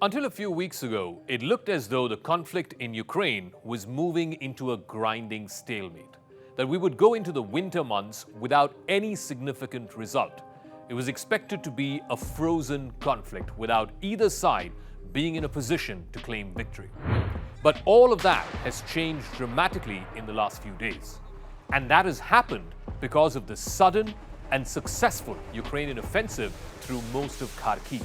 Until a few weeks ago, it looked as though the conflict in Ukraine was moving into a grinding stalemate, that we would go into the winter months without any significant result. It was expected to be a frozen conflict without either side being in a position to claim victory. But all of that has changed dramatically in the last few days. And that has happened because of the sudden and successful Ukrainian offensive through most of Kharkiv.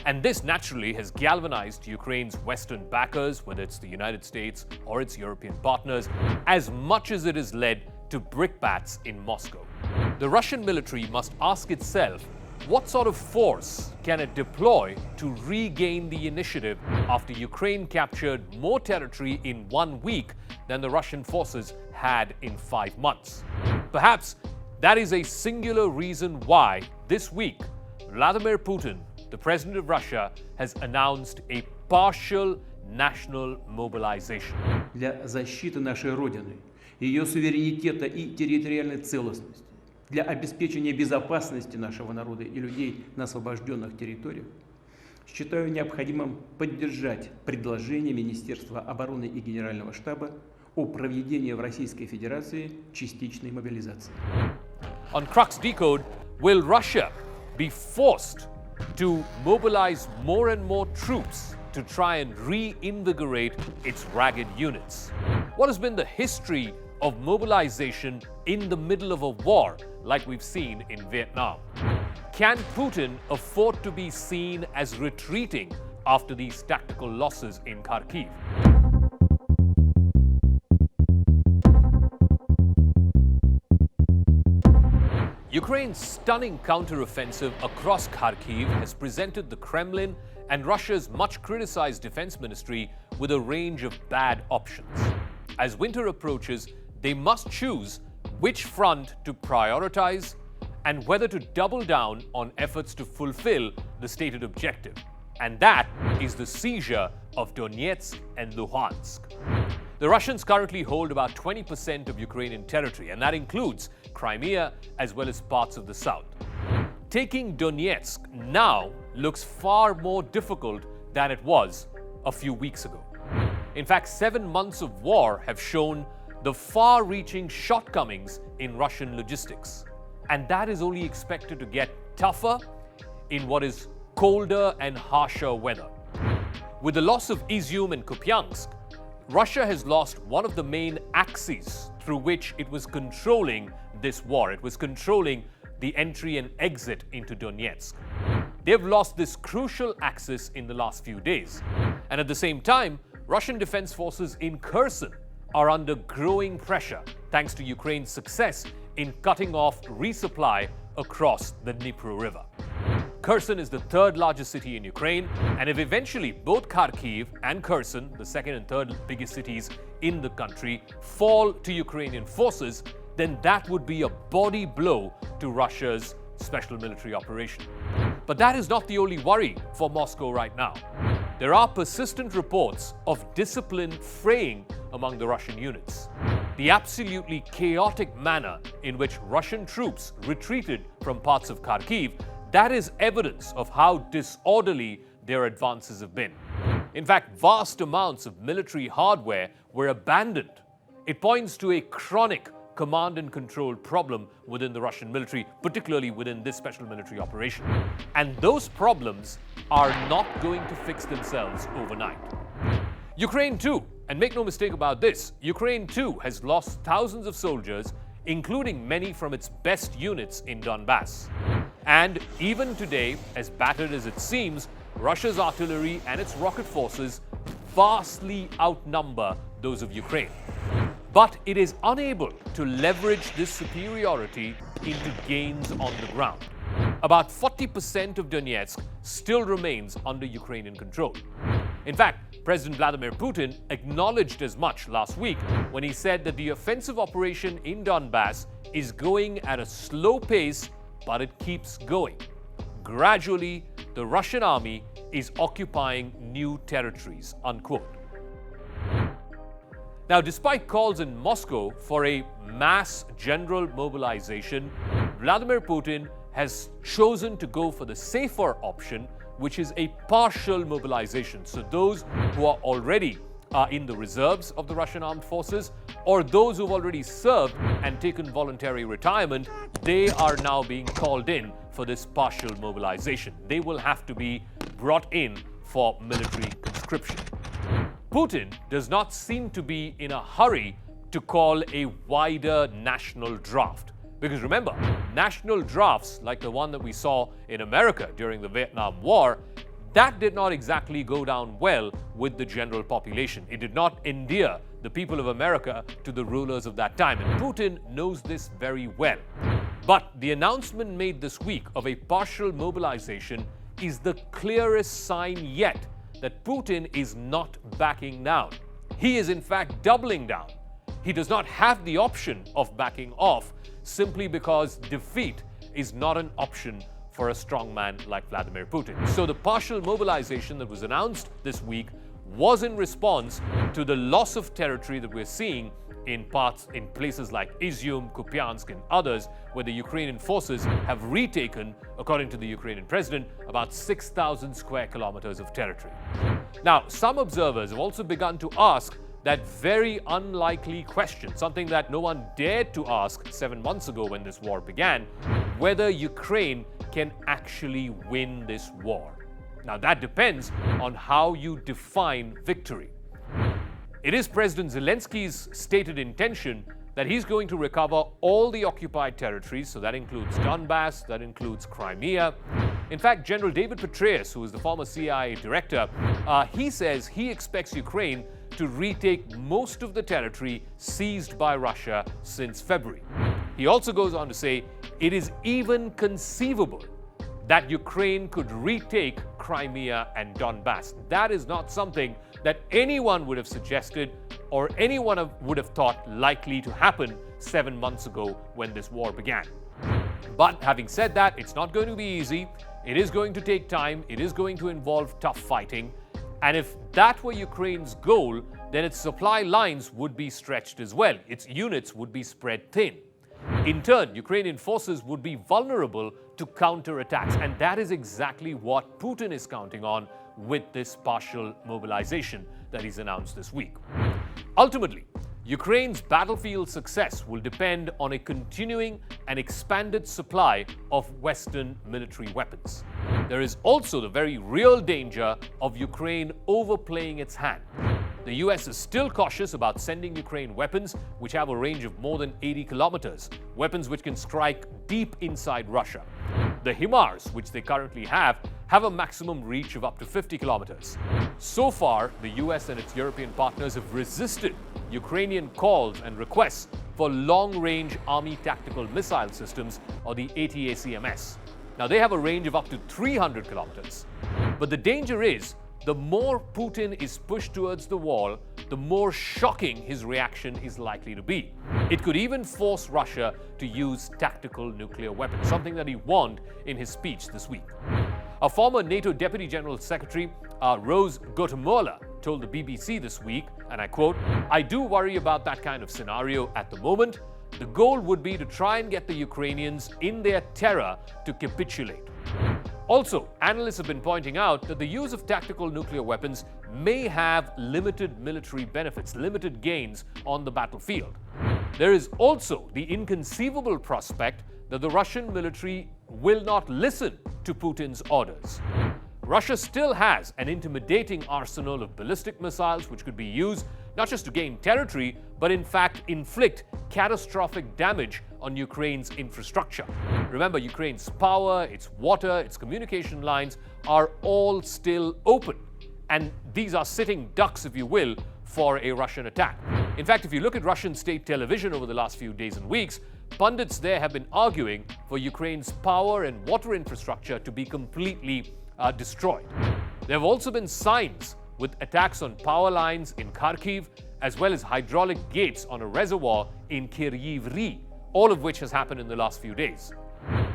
And this naturally has galvanized Ukraine's Western backers, whether it's the United States or its European partners, as much as it has led to brickbats in Moscow. The Russian military must ask itself, what sort of force can it deploy to regain the initiative after Ukraine captured more territory in 1 week than the Russian forces had in 5 months? Perhaps that is a singular reason why this week Vladimir Putin, the president of Russia, has announced a partial national mobilization. Для защиты нашей Родины, ее суверенитета и территориальной целостности, для обеспечения безопасности нашего народа и людей на освобожденных территориях, считаю необходимым поддержать предложение Министерства обороны и Генерального штаба о проведении в Российской Федерации частичной мобилизации. On Crux Decode, will Russia be forced to mobilize more and more troops to try and reinvigorate its ragged units? What has been the history of mobilization in the middle of a war like we've seen in Vietnam? Can Putin afford to be seen as retreating after these tactical losses in Kharkiv? Ukraine's stunning counteroffensive across Kharkiv has presented the Kremlin and Russia's much criticized defense ministry with a range of bad options. As winter approaches, they must choose which front to prioritize and whether to double down on efforts to fulfill the stated objective. And that is the seizure of Donetsk and Luhansk. The Russians currently hold about 20% of Ukrainian territory, and that includes Crimea as well as parts of the south. Taking Donetsk now looks far more difficult than it was a few weeks ago. In fact, 7 months of war have shown the far-reaching shortcomings in Russian logistics. And that is only expected to get tougher in what is colder and harsher weather. With the loss of Izyum and Kupiyansk, Russia has lost one of the main axes through which it was controlling this war. It was controlling the entry and exit into Donetsk. They've lost this crucial axis in the last few days. And at the same time, Russian defense forces in Kherson are under growing pressure thanks to Ukraine's success in cutting off resupply across the Dnipro River. Kherson is the third largest city in Ukraine, and if eventually both Kharkiv and Kherson, the second and third biggest cities in the country, fall to Ukrainian forces, then that would be a body blow to Russia's special military operation. But that is not the only worry for Moscow right now. There are persistent reports of discipline fraying among the Russian units. The absolutely chaotic manner in which Russian troops retreated from parts of Kharkiv, that is evidence of how disorderly their advances have been. In fact, vast amounts of military hardware were abandoned. It points to a chronic command and control problem within the Russian military, particularly within this special military operation. And those problems are not going to fix themselves overnight. Ukraine too, and make no mistake about this, Ukraine too has lost thousands of soldiers, including many from its best units in Donbass. And even today, as battered as it seems, Russia's artillery and its rocket forces vastly outnumber those of Ukraine. But it is unable to leverage this superiority into gains on the ground. About 40% of Donetsk still remains under Ukrainian control. In fact, President Vladimir Putin acknowledged as much last week when he said that the offensive operation in Donbass is going at a slow pace, but it keeps going. Gradually, the Russian army is occupying new territories, unquote. Now, despite calls in Moscow for a mass general mobilization, Vladimir Putin has chosen to go for the safer option, which is a partial mobilization. So those who are already in the reserves of the Russian armed forces, or those who've already served and taken voluntary retirement, they are now being called in for this partial mobilization. They will have to be brought in for military conscription. Putin does not seem to be in a hurry to call a wider national draft. Because remember, national drafts like the one that we saw in America during the Vietnam War, that did not exactly go down well with the general population. It did not endear the people of America to the rulers of that time. And Putin knows this very well. But the announcement made this week of a partial mobilization is the clearest sign yet that Putin is not backing down. He is in fact doubling down. He does not have the option of backing off simply because defeat is not an option for a strong man like Vladimir Putin. So the partial mobilization that was announced this week was in response to the loss of territory that we're seeing in places like Izyum, Kupiyansk, and others, where the Ukrainian forces have retaken, according to the Ukrainian president, about 6,000 square kilometers of territory. Now, some observers have also begun to ask that very unlikely question, something that no one dared to ask 7 months ago when this war began, whether Ukraine can actually win this war. Now, that depends on how you define victory. It is President Zelensky's stated intention that he's going to recover all the occupied territories, so that includes Donbass, that includes Crimea. In fact, General David Petraeus, who is the former CIA director, he says he expects Ukraine to retake most of the territory seized by Russia since February. He also goes on to say it is even conceivable that Ukraine could retake Crimea and Donbass. That is not something that anyone would have suggested or anyone would have thought likely to happen 7 months ago when this war began. But having said that, it's not going to be easy. It is going to take time. It is going to involve tough fighting. And if that were Ukraine's goal, then its supply lines would be stretched as well. Its units would be spread thin. In turn, Ukrainian forces would be vulnerable to counterattacks. And that is exactly what Putin is counting on with this partial mobilization that he's announced this week. Ultimately, Ukraine's battlefield success will depend on a continuing and expanded supply of Western military weapons. There is also the very real danger of Ukraine overplaying its hand. The US is still cautious about sending Ukraine weapons which have a range of more than 80 kilometers, weapons which can strike deep inside Russia. The HIMARS, which they currently have a maximum reach of up to 50 kilometers. So far, the US and its European partners have resisted Ukrainian calls and requests for long-range Army Tactical Missile Systems, or the ATACMS. Now, they have a range of up to 300 kilometers. But the danger is, the more Putin is pushed towards the wall, the more shocking his reaction is likely to be. It could even force Russia to use tactical nuclear weapons, something that he warned in his speech this week. A former NATO Deputy General Secretary, Rose Gottemoeller, told the BBC this week, and I quote, "I do worry about that kind of scenario at the moment. The goal would be to try and get the Ukrainians in their terror to capitulate." Also, analysts have been pointing out that the use of tactical nuclear weapons may have limited military benefits, limited gains on the battlefield. There is also the inconceivable prospect that the Russian military will not listen to Putin's orders. Russia still has an intimidating arsenal of ballistic missiles which could be used not just to gain territory, but in fact inflict catastrophic damage on Ukraine's infrastructure. Remember, Ukraine's power, its water, its communication lines are all still open. And these are sitting ducks, if you will, for a Russian attack. In fact, if you look at Russian state television over the last few days and weeks, pundits there have been arguing for Ukraine's power and water infrastructure to be completely destroyed. There have also been signs with attacks on power lines in Kharkiv, as well as hydraulic gates on a reservoir in Kryvyi, all of which has happened in the last few days.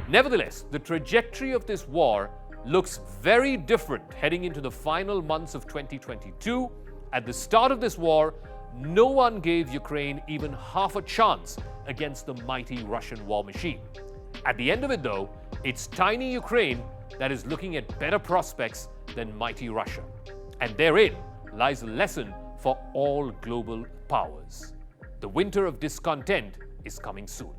Nevertheless, the trajectory of this war looks very different heading into the final months of 2022. At the start of this war, no one gave Ukraine even half a chance against the mighty Russian war machine. At the end of it, though, it's tiny Ukraine that is looking at better prospects than mighty Russia. And therein lies a lesson for all global powers. The winter of discontent is coming soon.